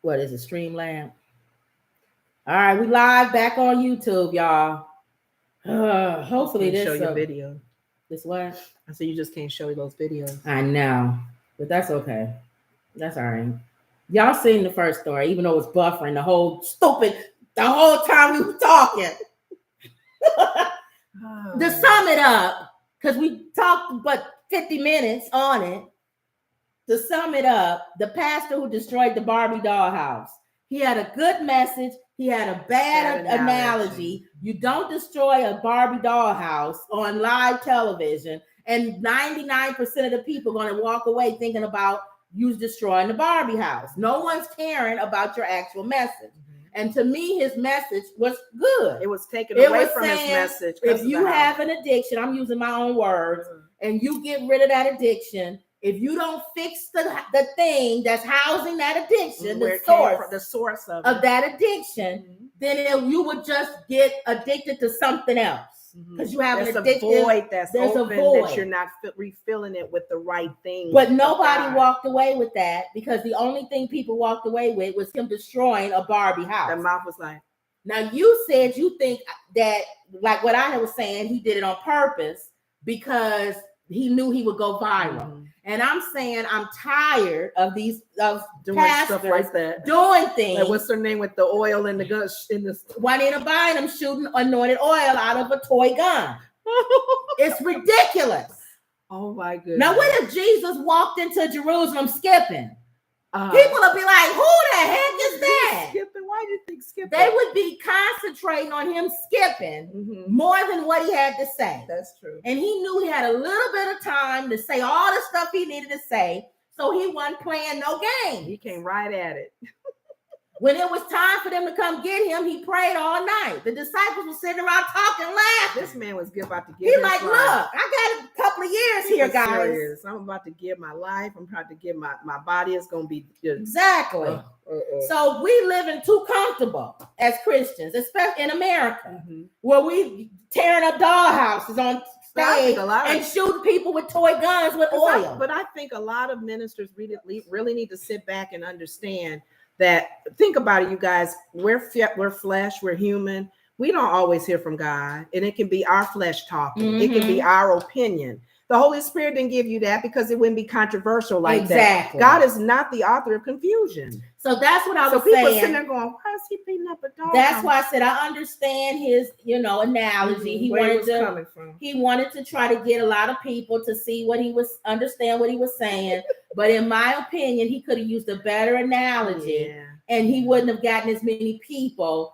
What is it? Streamlab. All right, we live back on YouTube, y'all. Hopefully this show your video. This what? I said you just can't show those videos. I know, but that's okay. That's all right. Y'all seen the first story, even though it's buffering the whole time we were talking. To sum it up, because we talked but 50 minutes on it. To sum it up, the pastor who destroyed the Barbie dollhouse, he had a good message. He had a bad analogy. You don't destroy a Barbie dollhouse on live television, and 99% of the people are going to walk away thinking about you destroying the Barbie house. No one's caring about your actual message. And to me, his message was good. It was taken away from his message. If you have an addiction, I'm using my own words, and you get rid of that addiction, if you don't fix the thing that's housing that addiction, the source of that addiction, then you would just get addicted to something else. Because you have an addiction. There's a void that you're not refilling it with the right thing. But nobody walked away with that, because the only thing people walked away with was him destroying a Barbie house. The mouth was like. Now you said you think that, like what I was saying, he did it on purpose because he knew he would go viral. And I'm saying I'm tired of these doing stuff like that, doing things. Like what's her name with the oil in the gun? Juanita Bynum shooting anointed oil out of a toy gun. It's ridiculous. Oh my goodness! Now, what if Jesus walked into Jerusalem skipping? People will be like, "Who the heck is that?" Skipping? Why do you think skipping? They would be concentrating on him skipping more than what he had to say. That's true. And he knew he had a little bit of time to say all the stuff he needed to say, so he wasn't playing no game. He came right at it. When it was time for them to come get him, he prayed all night. The disciples were sitting around talking, laughing. This man was about to give. He's like, "Look, I got a couple of years here, guys. Serious. I'm about to give my life. I'm about to give my body is going to be good." Exactly. So we living too comfortable as Christians, especially in America, where we tearing up dollhouses on stage and shooting people with toy guns with oil. But I think a lot of ministers really need to sit back and understand that. Think about it, you guys. We're flesh. We're human. We don't always hear from God, and it can be our flesh talking. It can be our opinion. The Holy Spirit didn't give you that because it wouldn't be controversial like that. God is not the author of confusion. So that's what I was saying. People sitting there going, "Why is he beating up a dog?" That's why I said I understand his, analogy. He wanted to try to get a lot of people to see understand what he was saying. But in my opinion, he could have used a better analogy, and he wouldn't have gotten as many people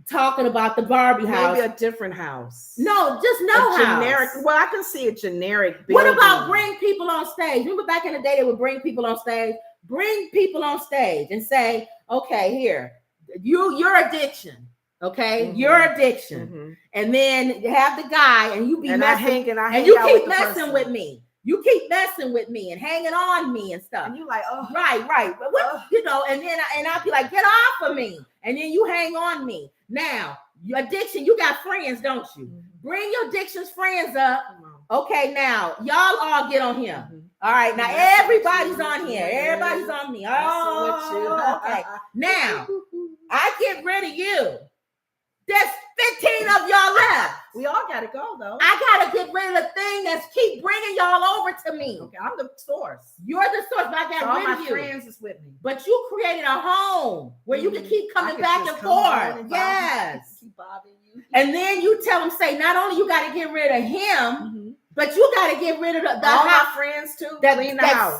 talking about the Barbie house. Maybe a different house. No, just no house. Generic. Well, I can see a generic building. What about bring people on stage? Remember back in the day, they would bring people on stage. Bring people on stage and say, "Okay, here, your addiction. Okay, your addiction." And then have the guy, and you be messing, and you keep messing with me. You keep messing with me and hanging on me and stuff. And you like, oh, right. But what, and then I'll be like, "Get off of me," and then you hang on me. Now, your addiction, you got friends, don't you? Bring your addiction's friends up. Okay, now y'all all get on him. All right, now everybody's on here. Everybody's on me. Oh, okay. Now I get rid of you. There's 15 of y'all left. We all gotta go though. I gotta get rid of the thing that's keep bringing y'all over to me. Okay, I'm the source. You're the source, but I got rid of you. All my friends is with me. But you created a home where you can keep coming back and forth. Yes. Keep bothering you. And then you tell them, say, not only you got to get rid of him, but you got to get rid of the all house, my friends too. That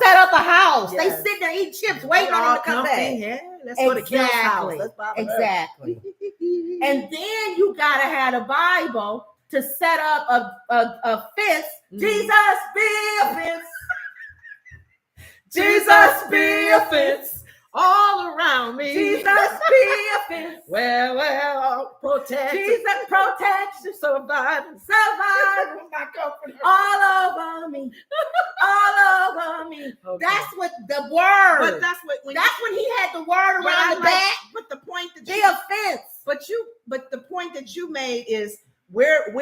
set up a house. Yes. They sit there eat chips, waiting on him to come back. Yeah, let's go to Kim's house. Let's exactly. And then you gotta have a Bible to set up a fence. Jesus be a fence. Jesus be a fence all around me. Jesus be a fence. Well, protect. Jesus protection. Survive. All over me. All over me. Okay. That's what the word. But that's when he had the word around the back. But the point that the offense. But the point that you made is where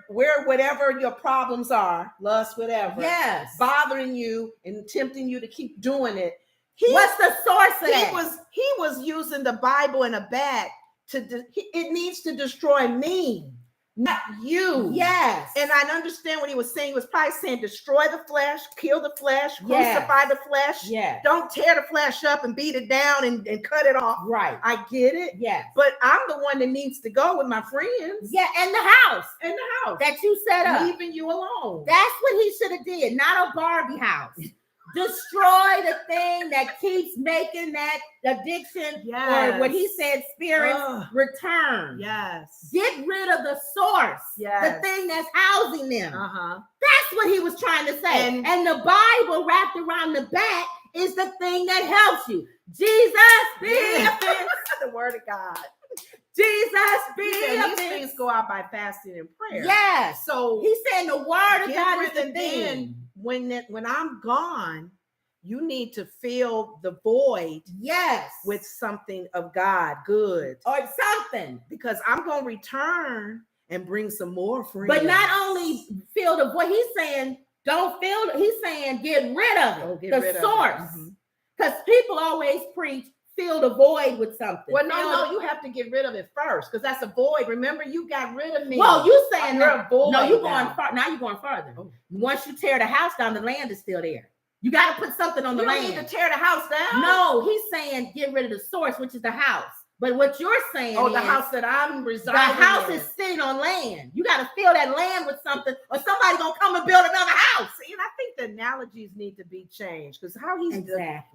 whatever your problems are, lust, whatever, yes, bothering you and tempting you to keep doing it. What's the source of that? He was using the Bible in a bag it needs to destroy me, not you. Yes. And I understand what he was saying. He was probably saying destroy the flesh, kill the flesh, crucify the flesh. Yes. Don't tear the flesh up and beat it down and cut it off. Right. I get it. Yes. But I'm the one that needs to go with my friends. Yeah, and the house. That you set up. Leaving you alone. That's what he should have did, not a Barbie house. Destroy the thing that keeps making that addiction, or what he said, spirit return. Yes. Get rid of the source, the thing that's housing them. That's what he was trying to say. And the Bible wrapped around the back is the thing that helps you. Jesus be offense. The word of God. Jesus be offense. These things go out by fasting and prayer. Yes. So he's saying the word of God is the thing. When I'm gone, you need to fill the void, with something of God, good or something, because I'm gonna return and bring some more friends. But not only fill the void, he's saying don't fill. He's saying get rid of it, the source, because people always preach fill the void with something. Well, no, you have to get rid of it first because that's a void. Remember, you got rid of me. Well, you saying you're a void. No, you're going far. Now you're going further. Once you tear the house down, the land is still there. You got to put something on the land. You don't need to tear the house down. No, he's saying get rid of the source, which is the house. But what you're saying is the house that I'm residing the house is sitting on land. You got to fill that land with something, or somebody's gonna come and build another house. And I think the analogies need to be changed because how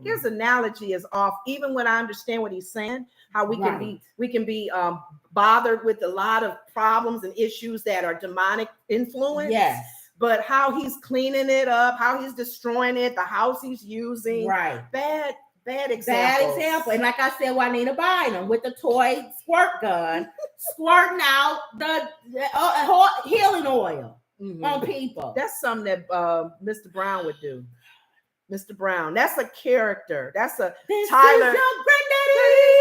his analogy is off. Even when I understand what he's saying, how we can be bothered with a lot of problems and issues that are demonic influence. Yes. But how he's cleaning it up, how he's destroying it, the house he's using. Right. Bad example. And like I said, Juanita Bynum with the toy squirt gun, squirting out the healing oil on people. That's something that Mr. Brown would do. Mr. Brown, that's a character. That's a this Tyler. Is your granddaddy.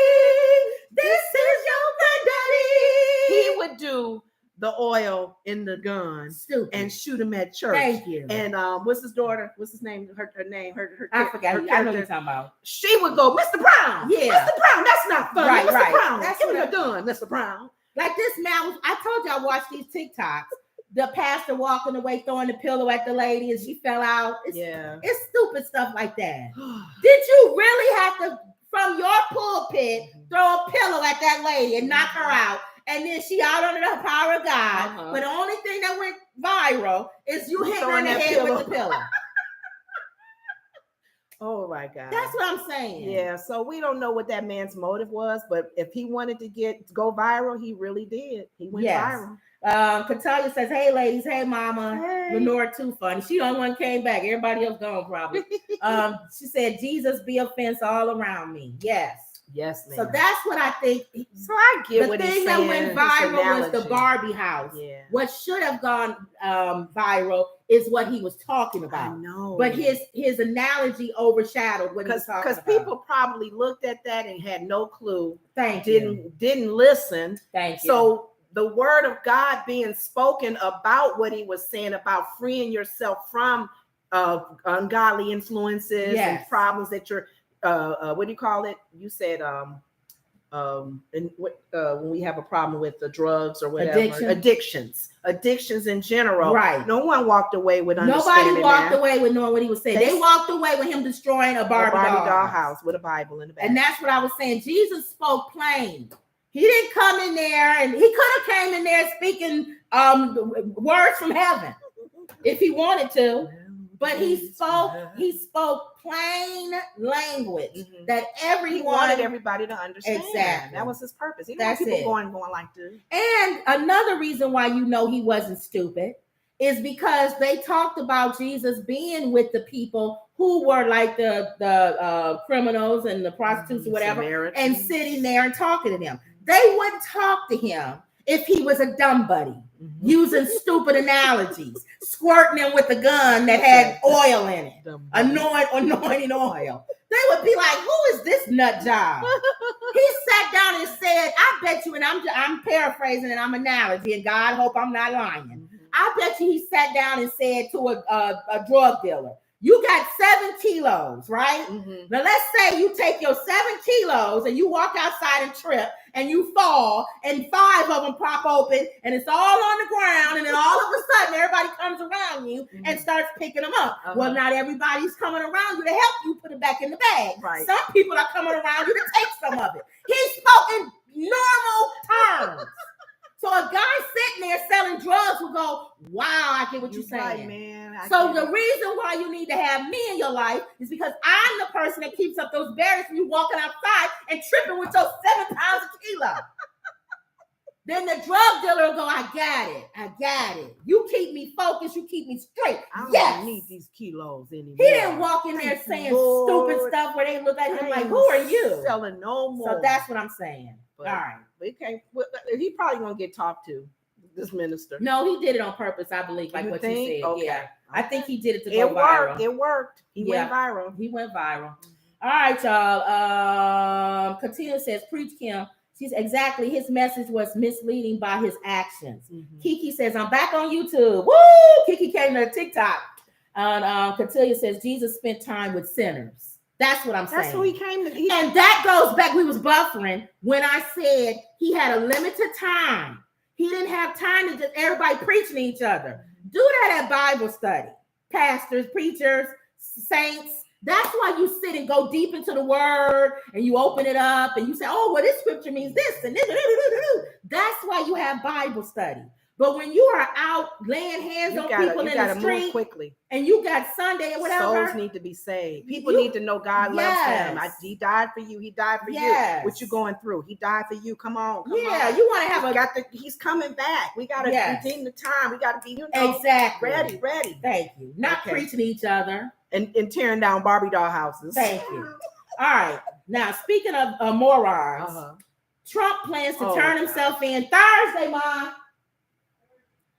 This is your granddaddy. He would do the oil in the gun and shoot him at church. Thank you. And what's his daughter? What's his name? Her name. I forgot. I know what you're talking about. She would go, Mr. Brown. Yeah. Mr. Brown, that's not funny. Mr. Brown, that's give me your gun, Mr. Brown. Like this man, I told you I watched these TikToks. The pastor walking away, throwing the pillow at the lady, and she fell out. It's stupid stuff like that. Did you really have to, from your pulpit, throw a pillow at that lady and knock her out? And then she out under the power of God. But the only thing that went viral is you hitting her in the head with the pillow. Oh my God. That's what I'm saying. Yeah. So we don't know what that man's motive was, but if he wanted to go viral, he really did. He went viral. Katalia says, hey ladies, hey mama. Hey. Lenore too funny. She the only one came back. Everybody else gone probably. She said, Jesus be offense all around me. Yes, ma'am. So that's what I think. So I get what he's saying. The thing that went viral was the Barbie house. Yeah. What should have gone viral is what he was talking about. I know. But his analogy overshadowed what he was talking about. Because people probably looked at that and had no clue. Didn't listen. Thank you. So the word of God being spoken about what he was saying about freeing yourself from ungodly influences and problems that you're what do you call it? You said when we have a problem with the drugs or whatever, addictions in general. Right. No one walked away with understanding. Nobody walked away with knowing what he was saying. They walked away with him destroying a Barbie doll house with a Bible in the back. And that's what I was saying. Jesus spoke plain. He didn't come in there, and he could have came in there speaking words from heaven if he wanted to. But he spoke plain language that everyone wanted everybody to understand. Exactly. That was his purpose. He didn't want people going like this. And another reason why you know he wasn't stupid is because they talked about Jesus being with the people who were like the criminals and the prostitutes or whatever, Samaritans. And sitting there and talking to them. They wouldn't talk to him if he was a dumb buddy, using stupid analogies, squirting him with a gun that had oil in it, anointing oil. They would be like, who is this nut job? He sat down and said, I bet you, and I'm paraphrasing and I'm analogy, and God hope I'm not lying. I bet you he sat down and said to a drug dealer, You got 7 kilos, right? Mm-hmm. Now let's say you take your 7 kilos and you walk outside and trip and you fall and 5 of them pop open and it's all on the ground, and then all of a sudden everybody comes around you and starts picking them up. Well, not everybody's coming around you to help you put it back in the bag. Right. Some people are coming around you to take some of it. He spoke in normal terms. So a guy sitting there selling drugs will go, wow, I get what you're saying. Right, man. So the reason why you need to have me in your life is because I'm the person that keeps up those barriers from you walking outside and tripping with your 7 pounds a kilo. Then the drug dealer will go, I got it. You keep me focused, you keep me straight. I don't need these kilos anymore. He didn't walk in there saying stupid stuff where they look at him like, who are you? Selling no more. So that's what I'm saying. All right. We can't. He probably gonna get talked to, this minister. No, he did it on purpose, I believe, like what you said. Okay. Yeah. I think he did it to go viral. It worked. He went viral. He went viral. All right, y'all. Katina says, preach Kim. She's exactly, his message was misleading by his actions. Kiki says, I'm back on YouTube. Woo! Kiki came to TikTok. And Katia says, Jesus spent time with sinners. That's what I'm saying. That's who he came to. And that goes back, we was buffering when I said he had a limited time. He didn't have time to just everybody preaching to each other. Do that at Bible study. Pastors, preachers, saints. That's why you sit and go deep into the word and you open it up and you say, oh, well, this scripture means this and this. That's why you have Bible study. But when you are out laying hands on people in the street move quickly, and you got Sunday or whatever, souls need to be saved. People need to know God loves them. He died for you. He died for you. What you going through? He died for you. Come on. You want to have he's coming back. We got to redeem the time. We got to be exactly ready. Thank you. Not preaching to each other and tearing down Barbie doll houses. Thank you. All right. Now, speaking of morons, Trump plans to turn himself in Thursday, Mom.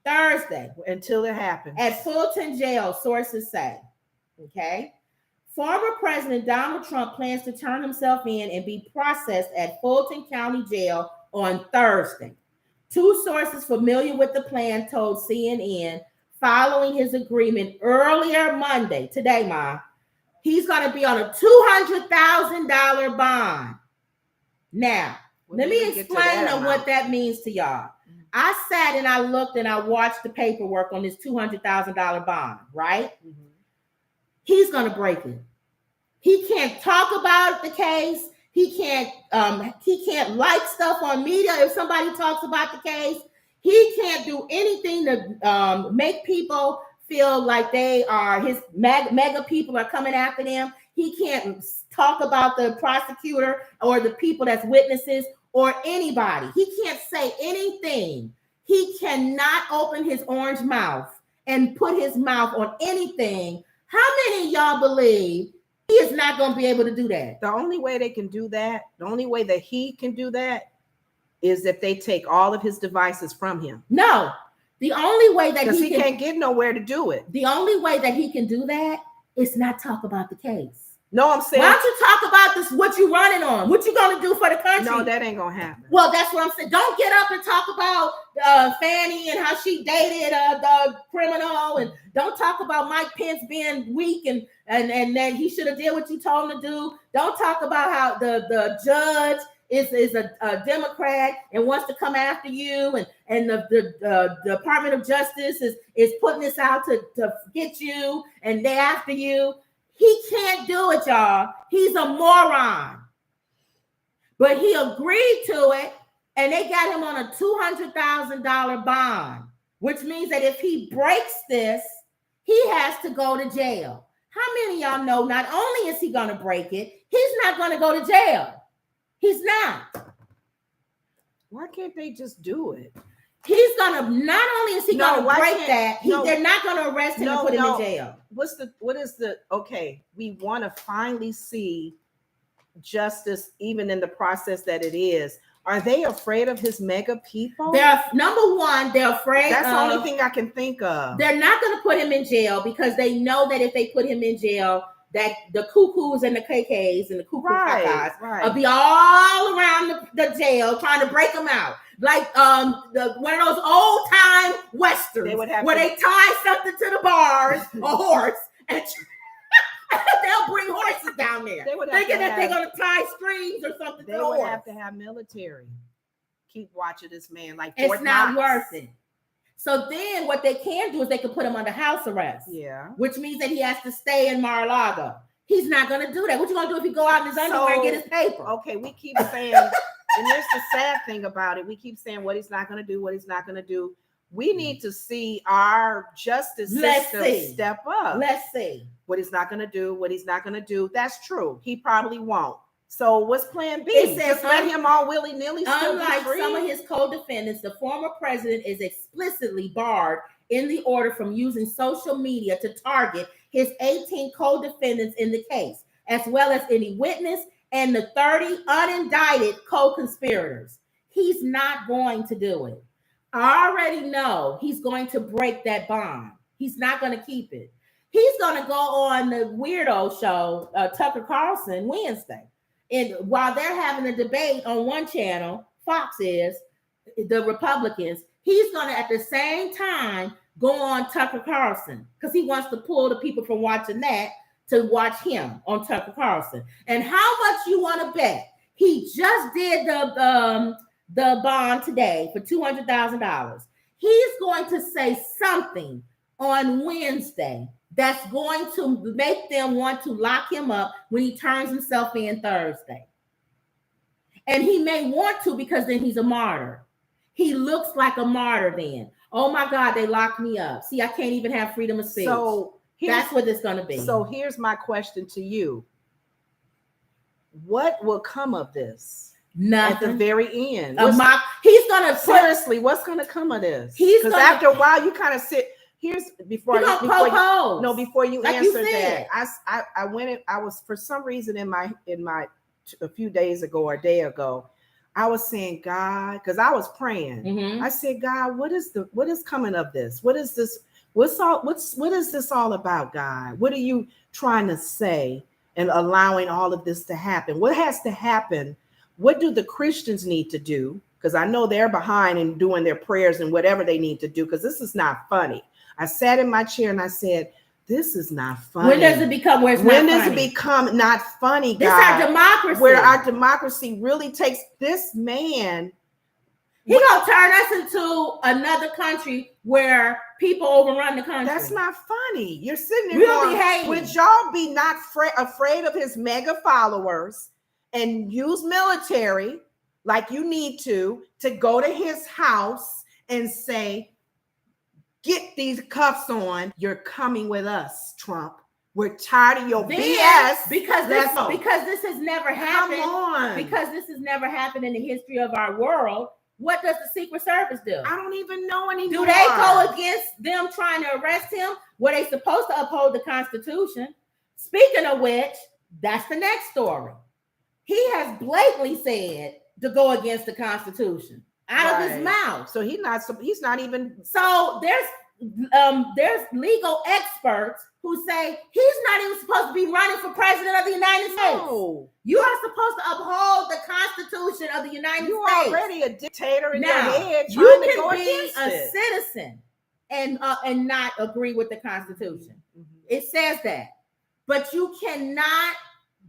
Thursday. Until it happens. At Fulton Jail, sources say. Okay. Former President Donald Trump plans to turn himself in and be processed at Fulton County Jail on Thursday. 2 sources familiar with the plan told CNN following his agreement earlier Monday, today, Ma, he's going to be on a $200,000 bond. Now, let me explain what that means to y'all. I sat and I looked and I watched the paperwork on this $200,000 bond, right? He's going to break it. He can't talk about the case. He can't like stuff on media if somebody talks about the case. He can't do anything to make people feel like they are his mega people are coming after them. He can't talk about the prosecutor or the people that's witnesses or anybody. He can't say anything. He cannot open his orange mouth and put his mouth on anything. How many of y'all believe he is not going to be able to do that? The only way they can do that, the only way that he can do that is if they take all of his devices from him. No, the only way that he can't get nowhere to do it. The only way that he can do that is not talk about the case. No, I'm saying. Why don't you talk about this? What you running on? What you gonna do for the country? No, that ain't gonna happen. Well, that's what I'm saying. Don't get up and talk about Fannie and how she dated the criminal, and don't talk about Mike Pence being weak and that he should have did what you told him to do. Don't talk about how the judge is a Democrat and wants to come after you, and the Department of Justice is putting this out to get you, and they after you. He can't do it, y'all. He's a moron. But he agreed to it, and they got him on a $200,000 bond, which means that if he breaks this, he has to go to jail. How many of y'all know not only is he going to break it, he's not going to go to jail. He's not. Why can't they just do it? He's gonna not only is he gonna break that, they're not gonna arrest him and put him in jail. Okay, we want to finally see justice even in the process that it is. Are they afraid of his mega people? Number one, they're afraid. That's the only thing I can think of. They're not gonna put him in jail because they know that if they put him in jail, that the cuckoos and the KKs and the cuckoo cocks will be all around the jail trying to break him out. Like one of those old time westerns where they tie something to the bars, a horse, and They'll bring horses down there, They would have thinking to that they're have- going to tie strings or something. They would have to have military. Keep watching this man like It's Fort not Knox. worth it. So then what they can do is they can put him under house arrest. Yeah. Which means that he has to stay in Mar-a-Lago. He's not going to do that. What you going to do if he go out in his underwear and get his paper? Okay, we keep saying, and there's the sad thing about it. We keep saying what he's not going to do, what he's not going to do. We need to see our justice system step up. Let's see. What he's not going to do, what he's not going to do. That's true. He probably won't. So what's plan B? It says, just let him all willy-nilly. Unlike some of his co-defendants, the former president is explicitly barred in the order from using social media to target his 18 co-defendants in the case, as well as any witness and the 30 unindicted co-conspirators. He's not going to do it. I already know he's going to break that bond. He's not going to keep it. He's going to go on the weirdo show, Tucker Carlson, Wednesday. And while they're having a debate on one channel, Fox is, the Republicans, he's going to at the same time go on Tucker Carlson because he wants to pull the people from watching that to watch him on Tucker Carlson. And how much you want to bet? He just did the bond today for $200,000. He's going to say something on Wednesday that's going to make them want to lock him up when he turns himself in Thursday. And he may want to because then he's a martyr. He looks like a martyr then. Oh my God, they locked me up. See, I can't even have freedom of speech. So that's what it's going to be. So here's my question to you. What will come of this? Nothing. At the very end. He's going to seriously, what's going to come of this? Because after a while, you kind of sit. Here's before you answer that. I went in, I was for some reason in my a few days ago or a day ago, I was saying, God, because I was praying. Mm-hmm. I said, God, what is coming of this? What is this? What is this all about, God? What are you trying to say and allowing all of this to happen? What has to happen? What do the Christians need to do? Because I know they're behind in doing their prayers and whatever they need to do, because this is not funny. I sat in my chair and I said, this is not funny. When does it become where it's not funny? When does it become not funny, This God? our democracy. Where our democracy really takes this man. He gonna turn us into another country where people overrun the country. That's not funny. You're sitting there really hating. Would y'all be not afraid of his mega followers and use military like you need to go to his house and say, get these cuffs on. You're coming with us, Trump. We're tired of your BS. Because this has never happened. Come on. Because this has never happened in the history of our world. What does the Secret Service do? I don't even know anymore. Do they go against them trying to arrest him? Were they supposed to uphold the Constitution? Speaking of which, that's the next story. He has blatantly said to go against the Constitution out of his mouth. So he's not even. So there's legal experts who say he's not even supposed to be running for president of the United States. No. You are supposed to uphold the Constitution of the United States. You're already a dictator in your head. You can be a citizen and not agree with the Constitution. Mm-hmm. It says that. But you cannot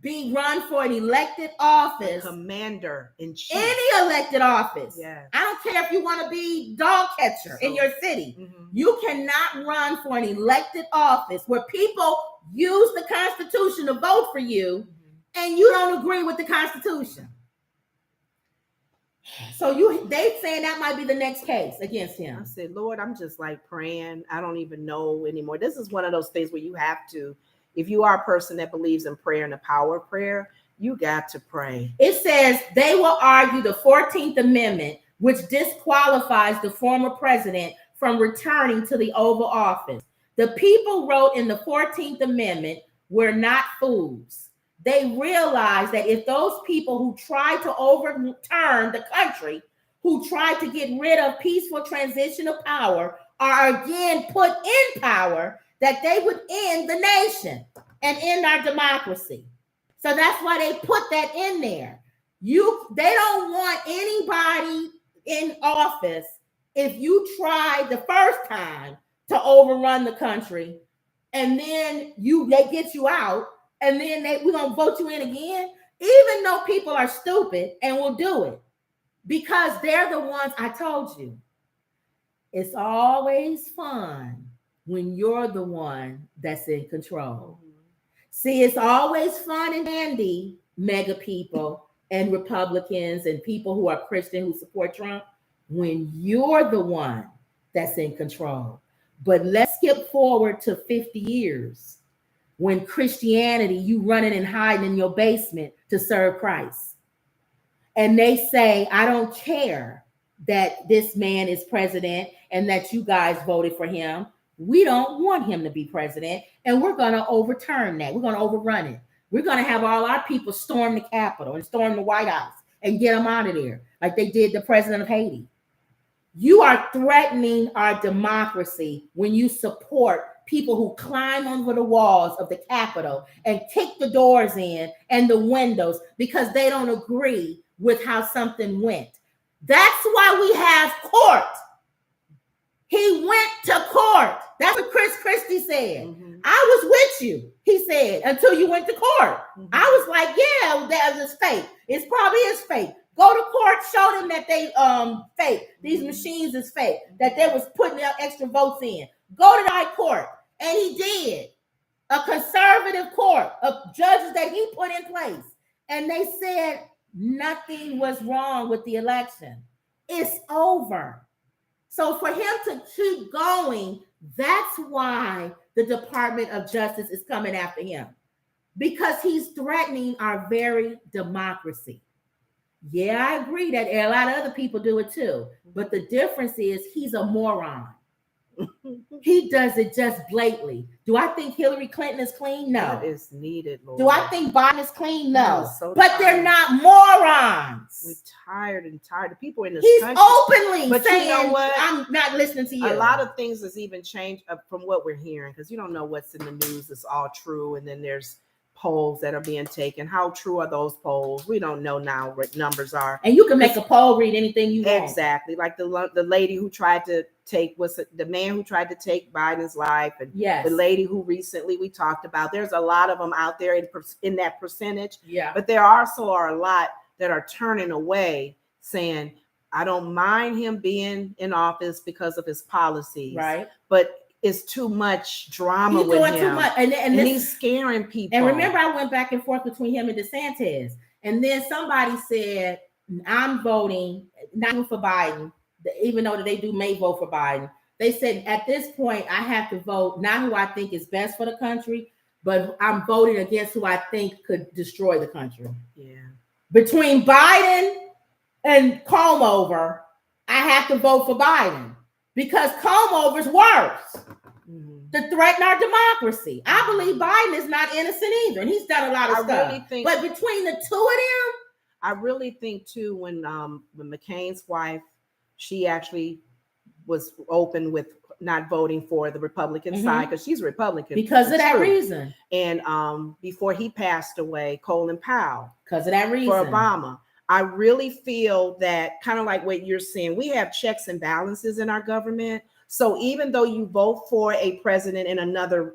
be run for an elected office. Commander-in-chief. Any elected office. Yeah. I don't care if you want to be dog catcher in your city. Mm-hmm. You cannot run for an elected office where people use the Constitution to vote for you, mm-hmm. and you don't agree with the Constitution. So they saying that might be the next case against him. I said, Lord, I'm just like praying. I don't even know anymore. This is one of those things where you have to, if you are a person that believes in prayer and the power of prayer, you got to pray. It says they will argue the 14th Amendment, which disqualifies the former president from returning to the Oval Office. The people wrote in the 14th Amendment, we're not fools. They realize that if those people who try to overturn the country, who try to get rid of peaceful transition of power, are again put in power, that they would end the nation and end our democracy. So that's why they put that in there. They don't want anybody in office if you try the first time to overrun the country and then they get you out. and then we're going to vote you in again, even though people are stupid and will do it because they're the ones. I told you, it's always fun when you're the one that's in control. See, it's always fun and dandy, mega people and Republicans and people who are Christian who support Trump, when you're the one that's in control. But let's skip forward to 50 years when Christianity, you running and hiding in your basement to serve Christ. And they say, I don't care that this man is president and that you guys voted for him. We don't want him to be president, and we're going to overturn that. We're going to overrun it. We're going to have all our people storm the Capitol and storm the White House and get them out of there like they did the president of Haiti. You are threatening our democracy when you support people who climb over the walls of the Capitol and kick the doors in and the windows because they don't agree with how something went. That's why we have court. He went to court. That's what Chris Christie said. Mm-hmm. I was with you, he said, until you went to court. Mm-hmm. I was like, yeah, that is fake. It probably is fake. Go to court, show them that they fake. These machines is fake, that they was putting extra votes in. Go to the high court. And he did. A conservative court of judges that he put in place. And they said nothing was wrong with the election. It's over. So for him to keep going, that's why the Department of Justice is coming after him. Because he's threatening our very democracy. Yeah, I agree that a lot of other people do it too. But the difference is he's a moron. He does it just blatantly. Do I think Hillary Clinton is clean? No. That is needed, Lord. Do I think Biden is clean? No. So but tired. They're not morons. We're tired and tired. The people in this He's country. Openly but saying, you know what? I'm not listening to you. A lot of things has even changed from what we're hearing because you don't know what's in the news is all true. And then there's polls that are being taken. How true are those polls? We don't know now what numbers are. And you can make a poll read anything you want. Exactly. Like the lady who tried to take, the man who tried to take Biden's life, and yes. The lady who recently we talked about. There's a lot of them out there in that percentage. Yeah. But there also are a lot that are turning away saying, I don't mind him being in office because of his policies. Right. But it's too much drama with him. He's doing too much. And he's scaring people. And remember, I went back and forth between him and DeSantis. And then somebody said, I'm voting not for Biden, even though they may vote for Biden. They said, at this point, I have to vote not who I think is best for the country, but I'm voting against who I think could destroy the country. Yeah. Between Biden and Comeover, I have to vote for Biden. Because Comeover's worse to threaten our democracy. I believe Biden is not innocent either, and he's done a lot of stuff. But between the two of them, I really think too when McCain's wife, she actually was open with not voting for the Republican side because she's Republican because of that reason. And before he passed away, Colin Powell, because of that reason, for Obama. I really feel that kind of like what you're saying, we have checks and balances in our government. So even though you vote for a president in another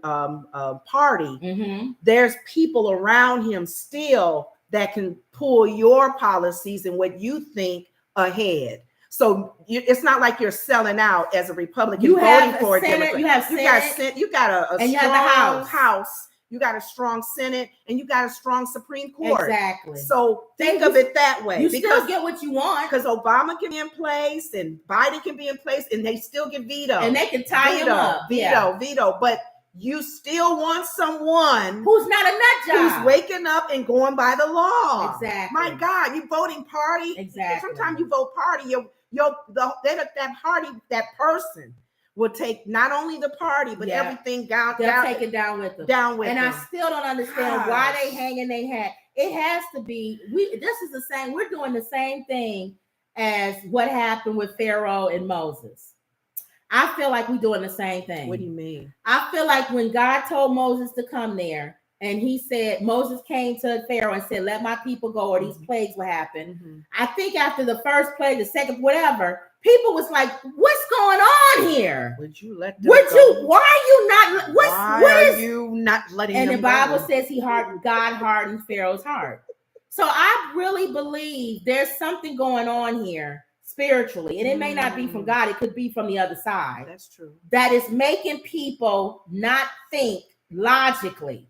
party, there's people around him still that can pull your policies and what you think ahead. So it's not like you're selling out as a Republican voting for a Democrat. You got a strong house. You got a strong Senate, and you got a strong Supreme Court. Exactly. So think of it that way. You still get what you want. Because Obama can be in place, and Biden can be in place, and they still get veto. And they can tie him up. Veto. But you still want someone who's not a nut job, who's waking up and going by the law. Exactly. My God, you voting party. Exactly. Sometimes you vote party. That person will take not only the party, but everything down. They'll take it down with them. I still don't understand why they hanging their hat. It has to be. This is the same. We're doing the same thing as what happened with Pharaoh and Moses. I feel like we're doing the same thing. What do you mean? I feel like when God told Moses to come there, and he said, Moses came to Pharaoh and said, let my people go or these plagues will happen. I think after the first plague, the second, whatever, people was like, what's going on here? Would you let them go? Why are you not? Why are you not letting them go? And the Bible says God hardened Pharaoh's heart. So I really believe there's something going on here spiritually, and it may not be from God. It could be from the other side. That's true. That is making people not think logically.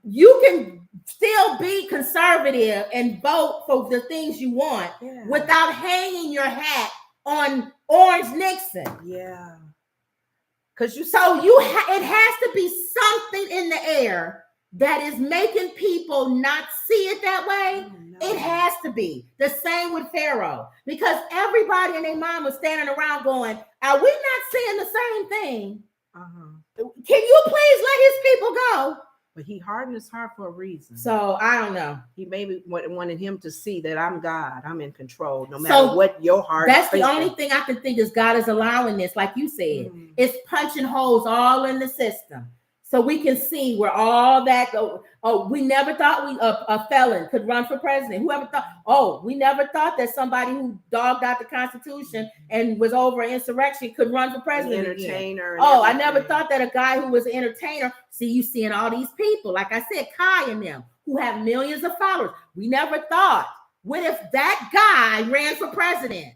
You can still be conservative and vote for the things you want without hanging your hat on Orange Nixon. Yeah. Because it has to be something in the air that is making people not see it that way. It has to be the same with Pharaoh, because everybody and their mom was standing around going, are we not seeing the same thing? Can you please let his people go? But he hardened his heart for a reason. So I don't know. He maybe wanted him to see that I'm God. I'm in control, no matter what your heart. That's the only thing I can think is God is allowing this, like you said. It's punching holes all in the system, so we can see where all that. We never thought a felon could run for president. Whoever thought? We never thought that somebody who dogged out the Constitution and was over insurrection could run for president. Entertainer. I never thought that a guy who was an entertainer. See, you seeing all these people, like I said, Kai and them, who have millions of followers. We never thought, what if that guy ran for president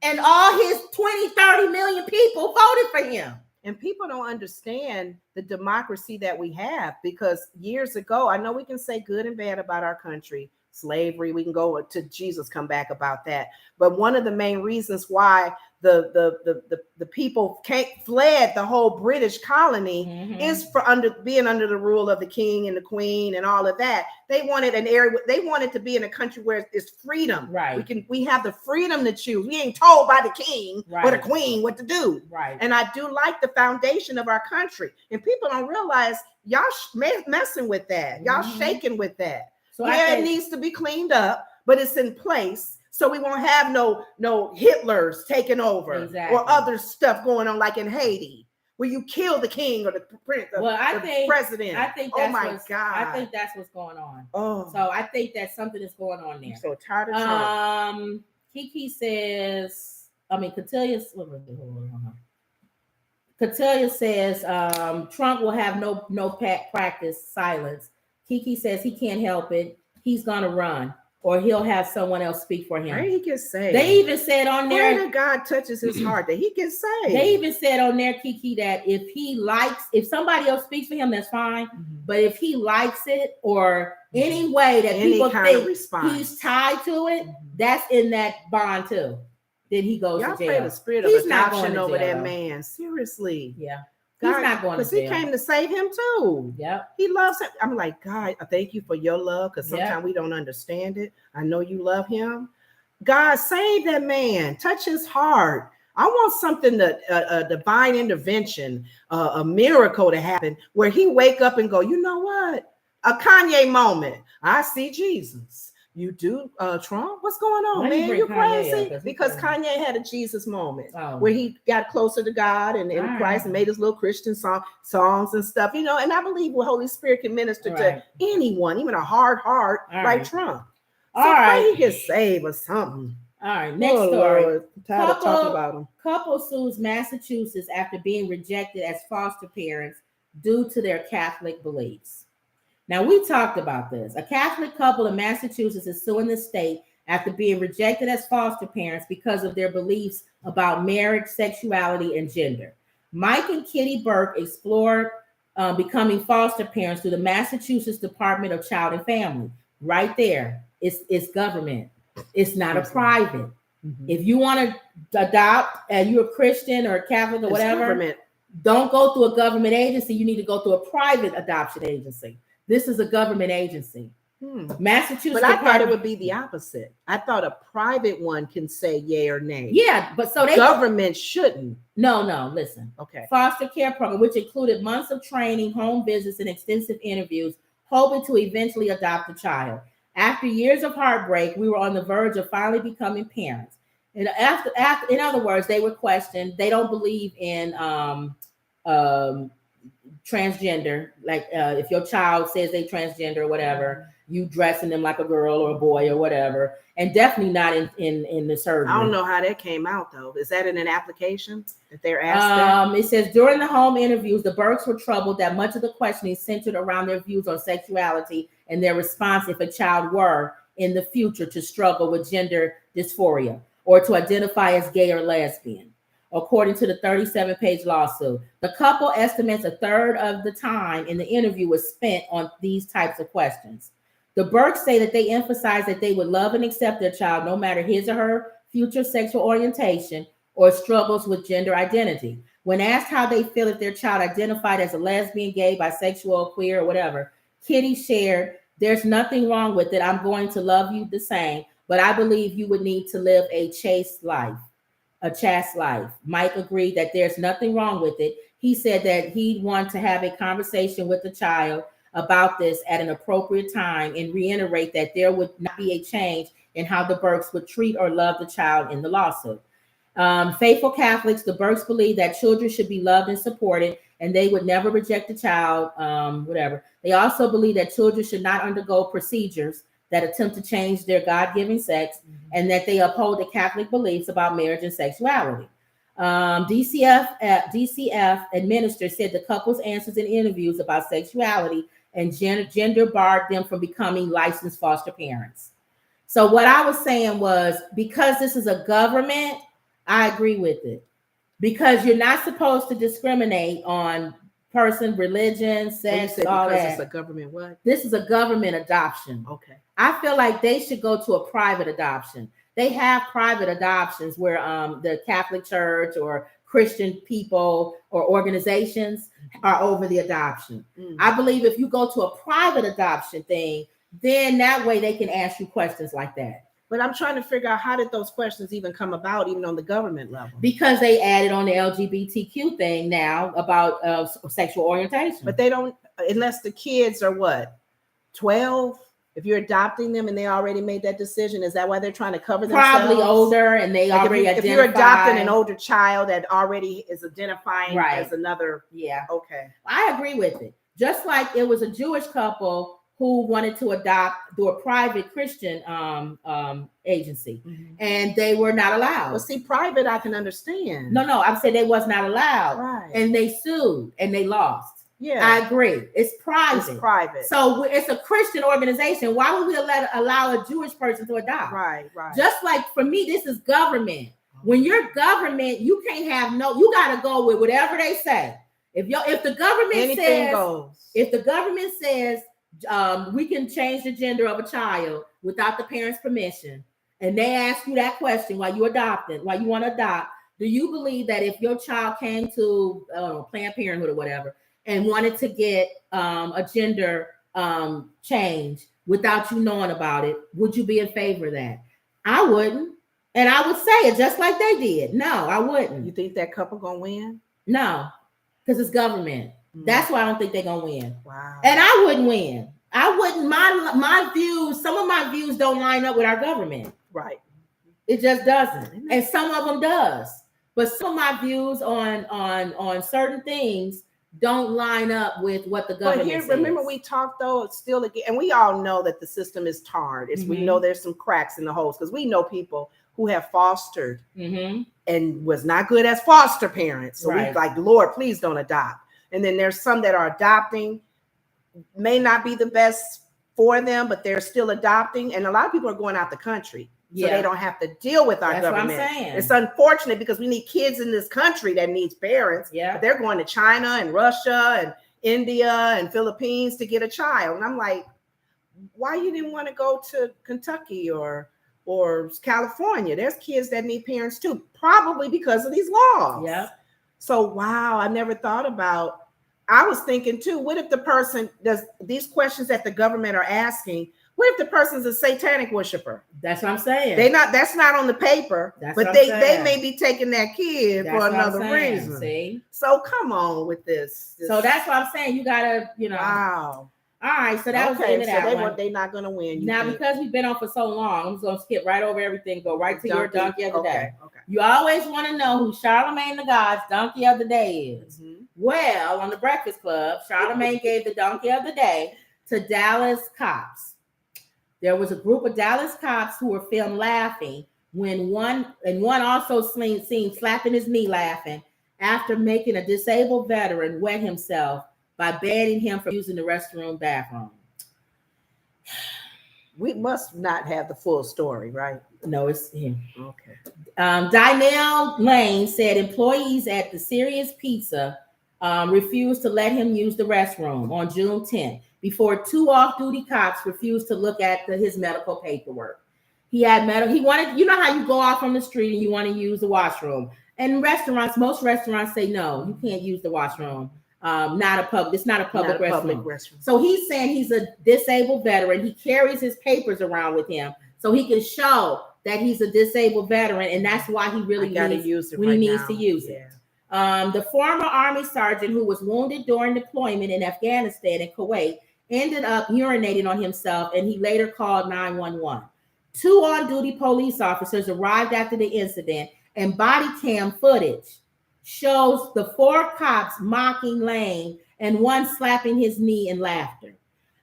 and all his 20, 30 million people voted for him? And people don't understand the democracy that we have, because years ago, I know we can say good and bad about our country, slavery, we can go to Jesus come back about that. But one of the main reasons why the people fled the whole British colony is for being under the rule of the king and the queen and all of that. They wanted an area. They wanted to be in a country where it's freedom. Right. We have the freedom to choose. We ain't told by the king or the queen what to do. Right. And I do like the foundation of our country. And people don't realize y'all messing with that. Y'all shaking with that. So it needs to be cleaned up, but it's in place. So we won't have no Hitlers taking over or other stuff going on like in Haiti, where you kill the king or the president. I think that's God. I think that's what's going on. So I think that something is going on there. I'm so tired of Trump. Kiki says, Catelia says Trump will have no practice silence. Kiki says he can't help it. He's gonna run, or he'll have someone else speak for him. He can say. They even said on there that God touches his heart that he can say. They even said on there, Kiki, that if somebody else speaks for him, that's fine. But if he likes it or any way that people think he's tied to it, that's in that bond too. Then he goes to jail. Pray the spirit of adoption over that man. Seriously. Yeah. God, he's not going to jail. Because he came to save him too. Yep. He loves him. I'm like, God, I thank you for your love, because sometimes we don't understand it. I know you love him. God, save that man. Touch his heart. I want something a divine intervention, a miracle to happen where he wake up and go, you know what? A Kanye moment. I see Jesus. You do, Trump? What's going on, man? You crazy? Because Kanye had a Jesus moment where he got closer to God and Christ and made his little Christian songs and stuff, and I believe the Holy Spirit can minister to anyone, even a hard heart like Trump. Pray he can save or something. All right, next story. Lord. I'm tired of talking about him. Couple sues Massachusetts after being rejected as foster parents due to their Catholic beliefs. Now, we talked about this. A Catholic couple in Massachusetts is suing the state after being rejected as foster parents because of their beliefs about marriage, sexuality, and gender. Mike and Kitty Burke explored becoming foster parents through the Massachusetts Department of Child and Family. Right there, it's government. It's not a private. If you want to adopt and you're a Christian or a Catholic or whatever, don't go through a government agency. You need to go through a private adoption agency. This is a government agency. Massachusetts. But I thought it would be the opposite. I thought a private one can say yay or nay. Yeah, but so government shouldn't. No, listen. Okay. Foster care program, which included months of training, home visits, and extensive interviews, hoping to eventually adopt a child. After years of heartbreak, we were on the verge of finally becoming parents. And after, in other words, they were questioned. They don't believe in transgender, like if your child says they transgender or whatever, you dressing them like a girl or a boy or whatever, and definitely not in the surgery. I don't know how that came out though. Is that in an application that they're asked? It says during the home interviews, the Burks were troubled that much of the questioning centered around their views on sexuality and their response if a child were in the future to struggle with gender dysphoria or to identify as gay or lesbian. According to the 37-page lawsuit, the couple estimates a third of the time in the interview was spent on these types of questions. The Burks say that they emphasize that they would love and accept their child no matter his or her future sexual orientation or struggles with gender identity. When asked how they feel if their child identified as a lesbian, gay, bisexual, queer, or whatever, Kitty shared, "There's nothing wrong with it. I'm going to love you the same, but I believe you would need to live a chaste life. Mike agreed that there's nothing wrong with it. He said that he'd want to have a conversation with the child about this at an appropriate time and reiterate that there would not be a change in how the Burks would treat or love the child in the lawsuit. Faithful Catholics, the Burks believe that children should be loved and supported, and they would never reject the child, whatever. They also believe that children should not undergo procedures that attempt to change their God-given sex, and that they uphold the Catholic beliefs about marriage and sexuality. DCF administrator said the couple's answers in interviews about sexuality and gender barred them from becoming licensed foster parents. So what I was saying was, because this is a government, I agree with it. Because you're not supposed to discriminate on person, religion, sex, all that. It's a government what? This is a government adoption. Okay. I feel like they should go to a private adoption. They have private adoptions where the Catholic Church or Christian people or organizations are over the adoption. I believe if you go to a private adoption thing, then that way they can ask you questions like that. But I'm trying to figure out, how did those questions even come about, even on the government level? Because they added on the LGBTQ thing now about sexual orientation. But they don't, unless the kids are what, 12? If you're adopting them and they already made that decision, is that why they're trying to cover themselves? Probably older, and they like already if you're adopting an older child that already is identifying as another. Yeah. Okay. I agree with it. Just like it was a Jewish couple who wanted to adopt through a private Christian agency, and they were not allowed. Well, see, private I can understand. No, I'm saying they was not allowed, right? And they sued and they lost. Yeah, I agree. It's private. It's private. So it's a Christian organization. Why would we allow a Jewish person to adopt? Right. Just like for me, this is government. When you're government, you can't have you got to go with whatever they say. If the government anything goes. If the government says we can change the gender of a child without the parents' permission, and they ask you that question while you want to adopt, do you believe that if your child came to Planned Parenthood or whatever and wanted to get a gender change without you knowing about it, would you be in favor of that? I wouldn't. And I would say it just like they did. No, I wouldn't. You think that couple gonna win? No, because it's government. That's why I don't think they're gonna win. Wow. And I wouldn't win. I wouldn't. My views, some of my views don't line up with our government. Right. It just doesn't. And some of them does. But some of my views on certain things don't line up with what the government says. Remember we talked though, it's still again, and we all know that the system is tarred. We know there's some cracks in the holes, because we know people who have fostered and was not good as foster parents. So we like, Lord, please don't adopt. And then there's some that are adopting, may not be the best for them, but they're still adopting. And a lot of people are going out the country. So they don't have to deal with our government. What I'm saying. It's unfortunate because we need kids in this country that needs parents. Yeah. But they're going to China and Russia and India and Philippines to get a child. And I'm like, why you didn't want to go to Kentucky or California? There's kids that need parents too, probably because of these laws. Yeah. So, wow, I never thought about, I was thinking too, what if the person does these questions that the government are asking? What if the person's a satanic worshiper? That's what I'm saying. That's not on the paper, but they may be taking that kid for another reason. See? So come on with this. So that's what I'm saying. You gotta, Wow. All right, so that was the end of that one. They're not going to win. Now, because we've been on for so long, I'm just going to skip right over everything, go right to your donkey of the day. Okay. You always want to know who Charlamagne the God's donkey of the day is. Mm-hmm. Well, on the Breakfast Club, Charlamagne gave the donkey of the day to Dallas cops. There was a group of Dallas cops who were filmed laughing when one also seen slapping his knee laughing after making a disabled veteran wet himself by banning him from using the restroom bathroom. We must not have the full story, right? No, it's him. Okay. Dynell Lane said employees at the Serious Pizza refused to let him use the restroom on June 10th before 2 off-duty cops refused to look at his medical paperwork. He wanted, you know how you go off from the street and you want to use the washroom. And most restaurants say, no, you can't use the washroom. It's not a public restroom. So he's saying he's a disabled veteran. He carries his papers around with him so he can show that he's a disabled veteran, and that's why he really needs to use it. The former Army sergeant who was wounded during deployment in Afghanistan and Kuwait ended up urinating on himself, and he later called 911. 2 on-duty police officers arrived after the incident, and body cam footage shows the 4 cops mocking Lane and one slapping his knee in laughter.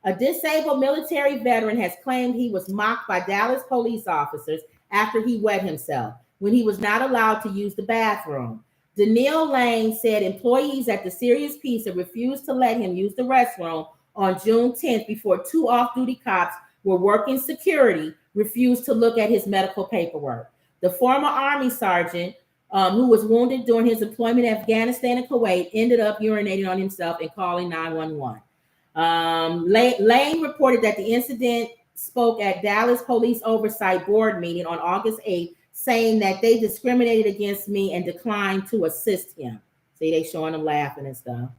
A disabled military veteran has claimed he was mocked by Dallas police officers after he wet himself when he was not allowed to use the bathroom. Dynell Lane said employees at the Serious Pizza refused to let him use the restroom on June 10th before 2 off-duty cops were working security refused to look at his medical paperwork. The former Army sergeant who was wounded during his deployment in Afghanistan and Kuwait ended up urinating on himself and calling 911. Lane reported that the incident spoke at Dallas Police Oversight Board meeting on August 8th, saying that they discriminated against me and declined to assist him. See, they showing him laughing and stuff.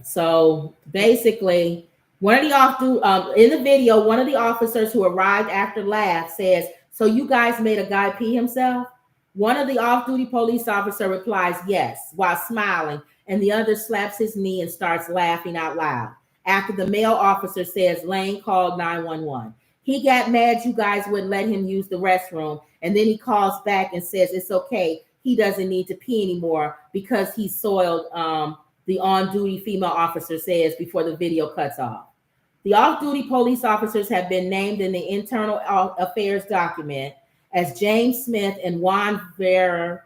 So basically, in the video, one of the officers who arrived after laugh says, "So you guys made a guy pee himself?" One of the off-duty police officer replies, "Yes," while smiling, and the other slaps his knee and starts laughing out loud. After the male officer says Lane called 911. He got mad you guys wouldn't let him use the restroom, and then he calls back and says it's okay, he doesn't need to pee anymore because he soiled, the on-duty female officer says before the video cuts off. The off-duty police officers have been named in the internal affairs document as James Smith and Juan Vergaro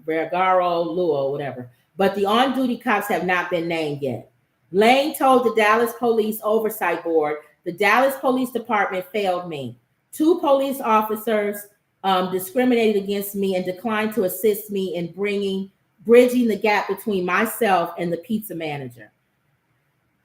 Luo, whatever, but the on-duty cops have not been named yet. Lane told the Dallas Police Oversight Board, "The Dallas Police Department failed me. 2 police officers discriminated against me and declined to assist me in bridging the gap between myself and the pizza manager."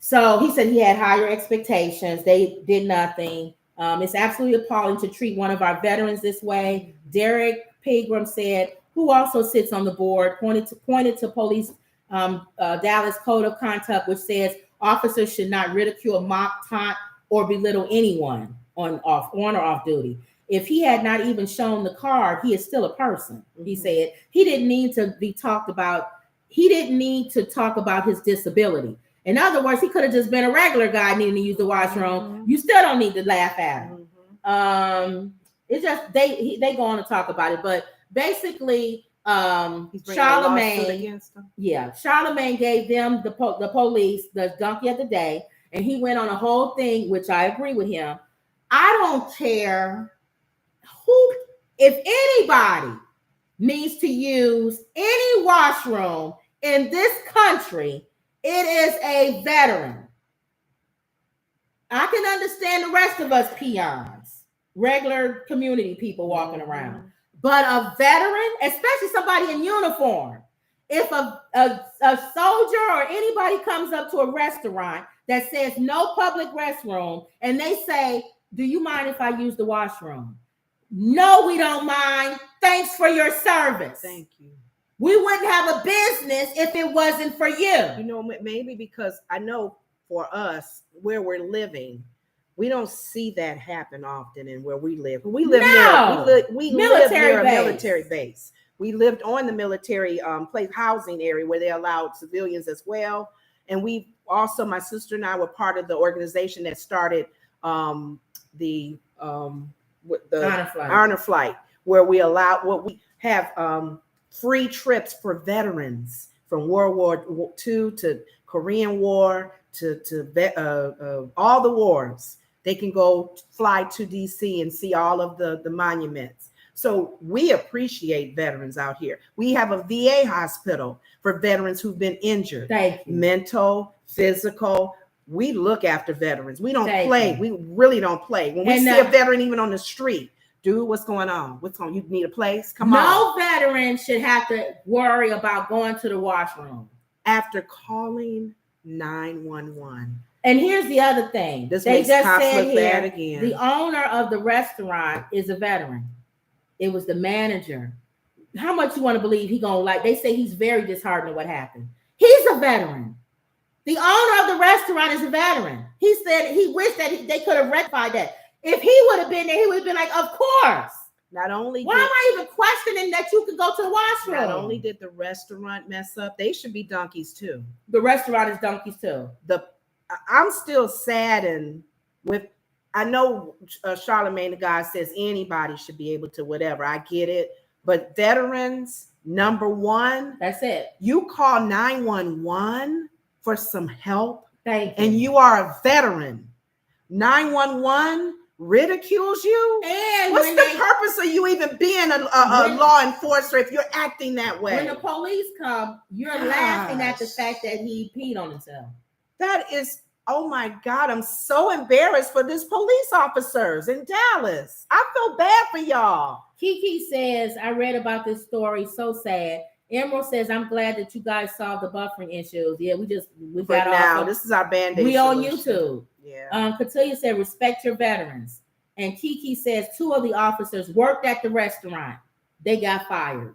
So he said he had higher expectations. They did nothing. It's absolutely appalling to treat one of our veterans this way. Derek Pegram said, who also sits on the board, pointed to police Dallas Code of Conduct, which says officers should not ridicule, mock, taunt, or belittle anyone on or off duty. If he had not even shown the card, he is still a person. He said he didn't need to be talked about. He didn't need to talk about his disability. In other words, he could have just been a regular guy needing to use the washroom. You still don't need to laugh at him. It's just they go on to talk about it, but basically, Charlamagne gave them the police the donkey of the day, and he went on a whole thing, which I agree with him. I don't care if anybody needs to use any washroom in this country, it is a veteran. I can understand the rest of us peons, regular community people walking around, but a veteran, especially somebody in uniform, if a soldier or anybody comes up to a restaurant that says no public restroom and they say, "Do you mind if I use the washroom?" "No, we don't mind. Thanks for your service." Thank you. We wouldn't have a business if it wasn't for you. You know, maybe because I know for us where we're living, we don't see that happen often in where we live. We live near a military base. We lived on the military place housing area where they allowed civilians as well. And we also, my sister and I were part of the organization that started the honor flight, where we have free trips for veterans from World War II to Korean War to all the wars. They can go fly to DC and see all of the monuments. So we appreciate veterans out here. We have a VA hospital for veterans who've been injured. Thank you. Mental, physical. We look after veterans. We don't play. We really don't play. When we see a veteran even on the street, dude, what's going on? What's on? You need a place? Come on. No veteran should have to worry about going to the washroom after calling 911. And here's the other thing. They just said here, again. The owner of the restaurant is a veteran. It was the manager. How much you want to believe he gonna like? They say he's very disheartened at what happened. He's a veteran. The owner of the restaurant is a veteran. He said he wished that they could have rectified that. If he would have been there, he would have been like, of course. Not only why am I even questioning that you could go to the washroom? Not only did the restaurant mess up, they should be donkeys too. The restaurant is donkeys too. I'm still saddened with. I know Charlemagne the God says anybody should be able to whatever. I get it, but veterans, number one. That's it. You call 911 for some help. Thank you. And you are a veteran. 911 ridicules you. And what's the purpose of you even being a law enforcer if you're acting that way? When the police come, you're laughing at the fact that he peed on himself. That is, oh my God, I'm so embarrassed for these police officers in Dallas. I feel bad for y'all. Kiki says, I read about this story, so sad. Emerald says, I'm glad that you guys solved the buffering issues. Yeah, we got now. This is our Band-Aid We solution. on YouTube. Yeah. Cotillia said, respect your veterans. And Kiki says, 2 of the officers worked at the restaurant. They got fired.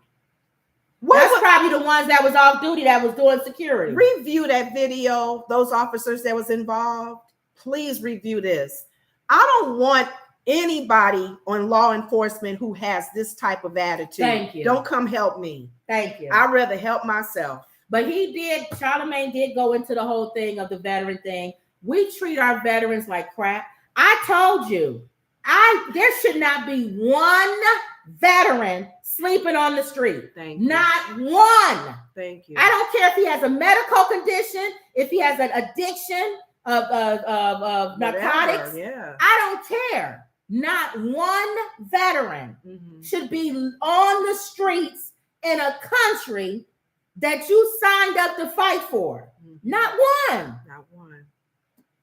That's probably the ones that was off duty that was doing security. Review that video, those officers that was involved. Please review this. I don't want anybody on law enforcement who has this type of attitude. Thank you. Don't come help me. Thank you. I'd rather help myself. But Charlemagne did go into the whole thing of the veteran thing. We treat our veterans like crap. I told you, there should not be one veteran sleeping on the street. Thank you. Not one. Thank you. I don't care if he has a medical condition, if he has an addiction of narcotics. Yeah. I don't care. Not one veteran should be on the streets in a country that you signed up to fight for. Not one. Not one.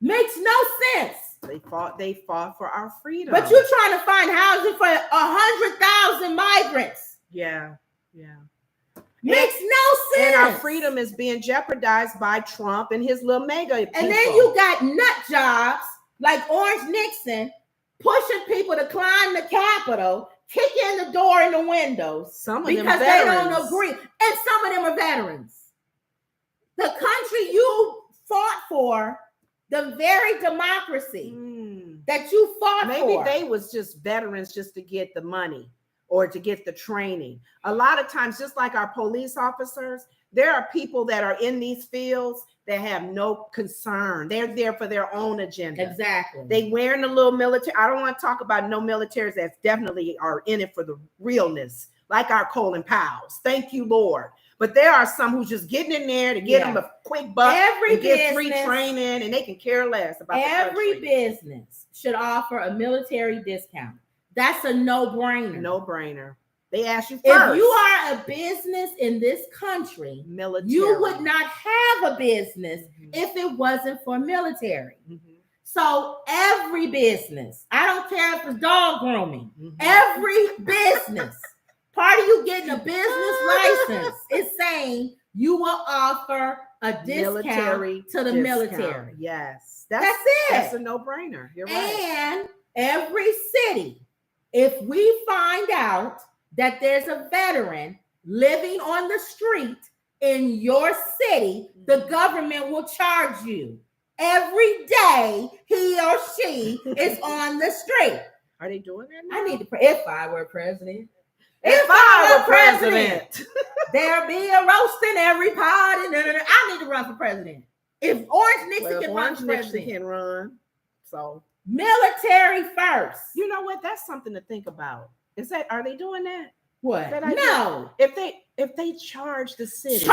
Makes no sense. They fought for our freedom. But you're trying to find housing for 100,000 migrants. Yeah. Makes no sense. And our freedom is being jeopardized by Trump and his little mega people. And then you got nut jobs like Orange Nixon pushing people to climb the Capitol, kick in the door and the windows. Some of them because they don't agree. And some of them are veterans. The country you fought for, the very democracy that you fought for. Maybe they was just veterans just to get the money or to get the training. A lot of times, just like our police officers, there are people that are in these fields that have no concern. They're there for their own agenda. Exactly. They wearing a little military. I don't want to talk about no militaries that definitely are in it for the realness, like our Colin Powells. Thank you, Lord. But there are some who's just getting in there to get them a quick buck and get free training, and they can care less about every business should offer a military discount. That's a no-brainer. No-brainer. They ask you first. If you are a business in this country, military, you would not have a business if it wasn't for military. So every business, I don't care if it's dog grooming, every business, part of you getting a business license is saying you will offer a discount to the military. Yes. That's it. That's a no-brainer. You're right. And every city, if we find out that there's a veteran living on the street in your city, the government will charge you every day he or she is on the street. Are they doing that now? I need to pray if I were president. If I were president, there'd be a roast in every pot. And I need to run for president. If Orange Nixon can run for president, can run. So military first. You know what? That's something to think about. Are they doing that? What? No. If they charge the city.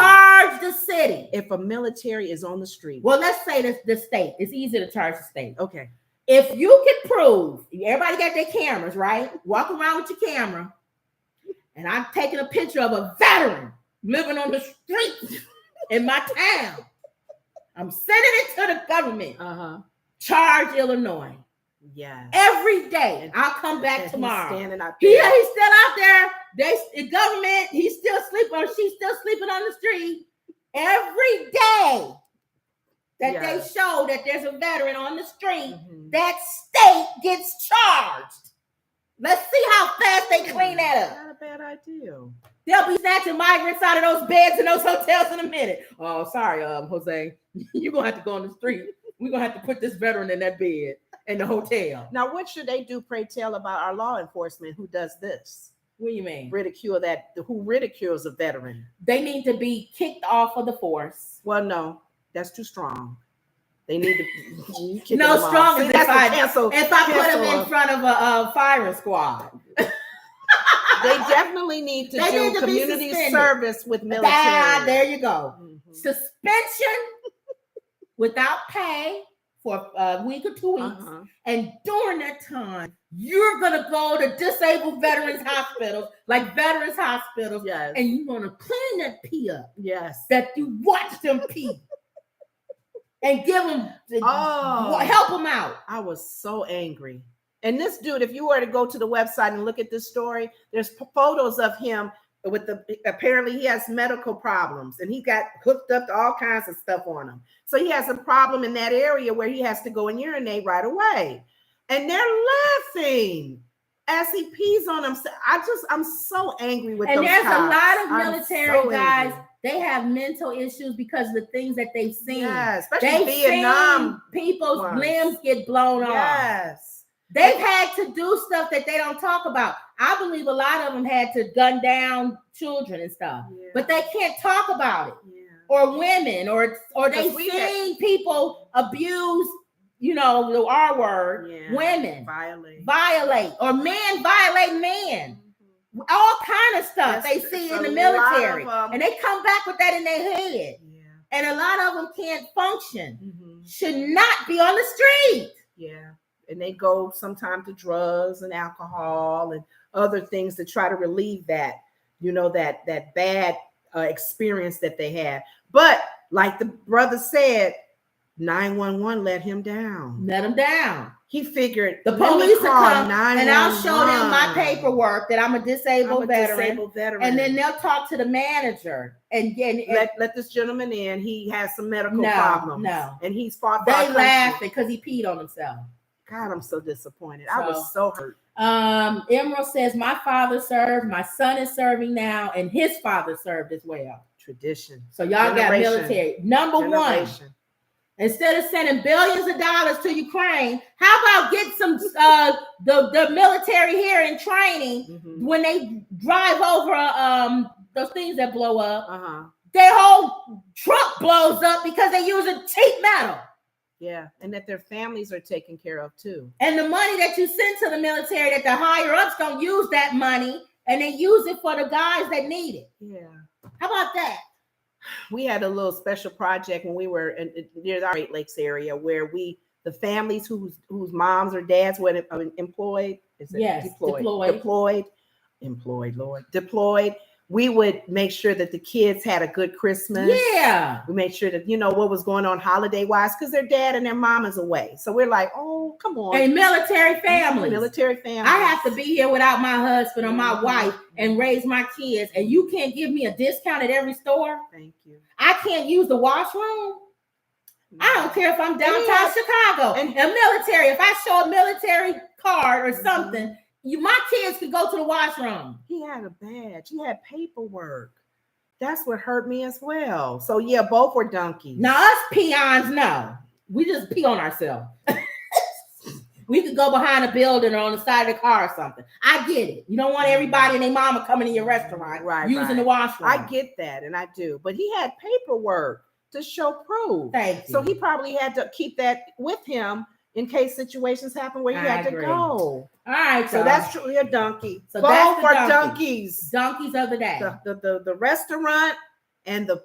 If a military is on the street. Well, let's say the state. It's easy to charge the state. Okay. If you can prove, everybody got their cameras, right? Walk around with your camera, and I'm taking a picture of a veteran living on the streets in my town. I'm sending it to the government. Charge Illinois. Yeah. Every day. And I'll come back tomorrow. He's standing out there. Yeah, he's still out there. The government, he's still sleeping, or she's still sleeping on the street. Every day that they show that there's a veteran on the street, that state gets charged. Let's see how fast they clean that up. Not a bad idea. They'll be snatching migrants out of those beds in those hotels in a minute. Oh, sorry, Jose. You're going to have to go on the street. We're going to have to put this veteran in that bed in the hotel. Now, what should they do, pray tell, about our law enforcement who does this? What do you mean? Who ridicules a veteran? They need to be kicked off of the force. Well, no, that's too strong. They need to kick no strong as if I put them in off. Front of a firing squad. They definitely need to do community service with military. There you go. Suspension without pay for a week or 2 weeks. And during that time, you're going to go to disabled veterans hospitals, like veterans hospitals, and you're going to clean that pee up. Yes. That you watch them pee. And give them, help them out. I was so angry. And this dude, if you were to go to the website and look at this story, there's photos of him apparently he has medical problems and he got hooked up to all kinds of stuff on him. So he has a problem in that area where he has to go and urinate right away. And they're laughing as he pees on him. I'm so angry with those cops. And there's a lot of military guys. They have mental issues because of the things that they've seen. Yeah, especially Vietnam. People's limbs get blown off. Yes. They've had to do stuff that they don't talk about. I believe a lot of them had to gun down children and stuff, but they can't talk about it. Or women, or they've seen people abuse, the R word, women violate, or men violate men. All kind of stuff they see in the military, and they come back with that in their head. And a lot of them can't function. Should not be on the street. Yeah. And they go sometimes to drugs and alcohol and other things to try to relieve that, that bad experience that they had. But like the brother said, 911 let him down. He figured the police will come and I'll show them my paperwork that I'm a disabled veteran. And then they'll talk to the manager and let this gentleman in. He has some medical problems. And he's fought. They laughing because he peed on himself. God, I'm so disappointed. I was so hurt. Emerald says, my father served, my son is serving now, and his father served as well. Tradition. So y'all got military. Number one, instead of sending billions of dollars to Ukraine, how about get some the military here in training when they drive over those things that blow up. Their whole truck blows up because they use a cheap metal. Yeah, and that their families are taken care of too. And the money that you send to the military, that the higher ups don't use that money, and they use it for the guys that need it. Yeah. How about that? We had a little special project when we were near the Great Lakes area where the families whose moms or dads were employed. Deployed. We would make sure that the kids had a good Christmas. Yeah. We made sure that, what was going on holiday-wise because their dad and their mom is away. So we're like, oh, come on. A military family. I have to be here without my husband or my wife and raise my kids. And you can't give me a discount at every store? Thank you. I can't use the washroom? I don't care if I'm downtown Chicago. And a military, if I show a military card or something, my kids could go to the washroom. He had a badge. He had paperwork. That's what hurt me as well. So yeah, both were donkeys. Now us peons, no. We just pee on ourselves. We could go behind a building or on the side of the car or something. I get it. You don't want everybody and their mama coming to your restaurant using the washroom. I get that, and I do. But he had paperwork to show proof. Thank you. So he probably had to keep that with him in case situations happen where you had to go. All right, so that's truly a donkey. So Vote that's for donkey. donkeys. Donkeys of the day. The restaurant and the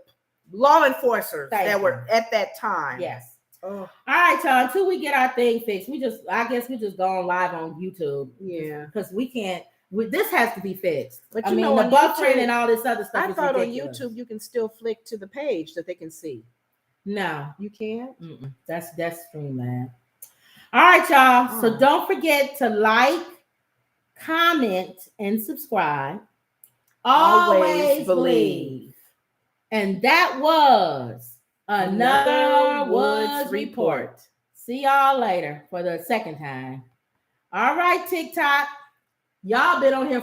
law enforcers that were at that time. Yes. Oh. All right, y'all. Until we get our thing fixed, I guess we just go on live on YouTube. Yeah. Because we can't. This has to be fixed. But I mean, the buffering and all this other stuff. I thought ridiculous. On YouTube you can still flick to the page that they can see. No, you can't. That's Streamlab. All right, y'all. So don't forget to like, comment, and subscribe. Always believe. And that was another Woods Report. See y'all later for the second time. All right, TikTok. Y'all been on here